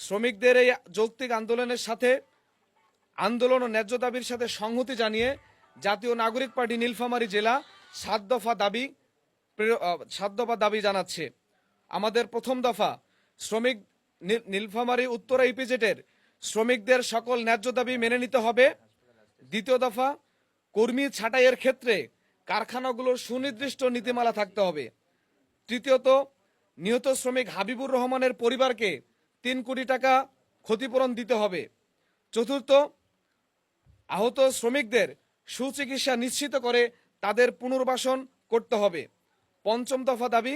শ্রমিকদের এই যৌক্তিক আন্দোলনের সাথে আন্দোলন ও ন্যায্য দাবির সাথে সংহতি জানিয়ে জাতীয় নাগরিক পার্টি নীলফামারী জেলা 7 দফা দাবি জানাচ্ছে। আমাদের প্রথম দফা, শ্রমিক নীলফামারী উত্তরা ইপিজেডের শ্রমিকদের সকল ন্যায্য দাবি মেনে নিতে হবে। দ্বিতীয় দফা, কর্মী ছাঁটাইয়ের ক্ষেত্রে কারখানাগুলোর সুনির্দিষ্ট নীতিমালা থাকতে হবে। তৃতীয়ত, নিহত শ্রমিক হাবিবুর রহমানের পরিবারকে 3 কোটি টাকা ক্ষতিপূরণ দিতে হবে। চতুর্থ, আহত শ্রমিকদের সুচিকিৎসা নিশ্চিত করে তাদের পুনর্বাসন করতে হবে। পঞ্চম দফা দাবি,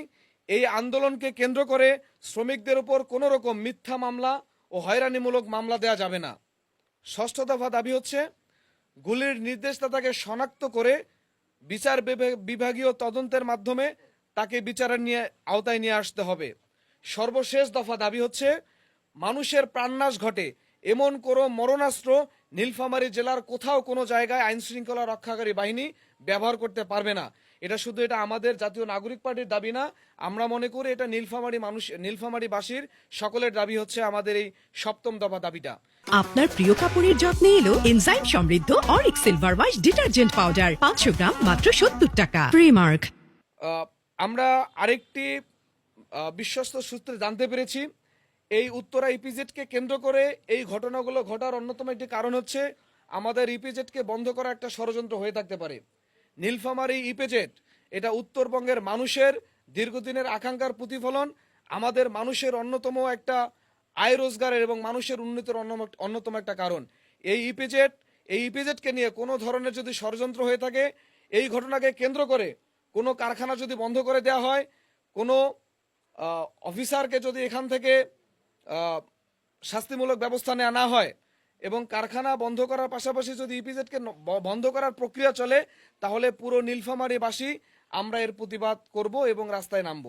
এই আন্দোলনকে কেন্দ্র করে শ্রমিকদের উপর কোনো রকম মিথ্যা মামলা ও হয়রানিমূলক মামলা দেওয়া যাবে না। ষষ্ঠ দফা দাবি হচ্ছে, গুলির নির্দেশদাতাকে শনাক্ত করে বিচার বিভাগীয় তদন্তের মাধ্যমে তাকে বিচারের আওতায় নিয়ে আসতে হবে। সর্বশেষ দফা দাবি হচ্ছে, মানুষের প্রাণনাশ ঘটে এমন কোনো মরণাস্ত্র নীলফামারী জেলার কোথাও কোনো জায়গায় আইন শৃঙ্খলা রক্ষাকারী বাহিনী ব্যবহার করতে পারবে না। এটা আমাদের জাতীয় নাগরিক পার্টির দাবি না, আমরা মনে করি এটা নীলফামারীবাসীর সকলের দাবি হচ্ছে আমাদের এই সপ্তম দফা দাবিটা। আপনার প্রিয় কাপড়ের যত্নে এলো এনজাইম সমৃদ্ধ Arik silver wash detergent powder 500 গ্রাম মাত্র 70 টাকা। প্রিমার্ক। আমরা আরেকটি বিশ্বস্ত সূত্রে জানতে পেরেছি, এই উত্তরা ইপিজেডকে কেন্দ্র করে এই ঘটনাগুলো ঘটার অন্যতম একটি কারণ হচ্ছে আমাদের ইপিজেডকে বন্ধ করা একটা ষড়যন্ত্র হয়ে থাকতে পারে। নীলফামারী ইপিজেড এটা উত্তরবঙ্গের মানুষের দীর্ঘদিনের আকাঙ্ক্ষার প্রতিফলন, আমাদের মানুষের অন্যতম একটা আয় রোজগারের এবং মানুষের উন্নতির অন্যতম একটা কারণ। এই ইপিজেডকে নিয়ে কোনো ধরনের যদি ষড়যন্ত্র হয়ে থাকে, এই ঘটনাকে কেন্দ্র করে কোনো কারখানা যদি বন্ধ করে দেওয়া হয়, কোনো অফিসারকে যদি এখান থেকে শাস্তিমূলক ব্যবস্থা নেওয়া না হয় এবং কারখানা বন্ধ করার পাশাপাশি যদি ইপিজেডকে বন্ধ করার প্রক্রিয়া চলে, তাহলে পুরো নীলফামারীবাসী আমরা এর প্রতিবাদ করব এবং রাস্তায় নামব।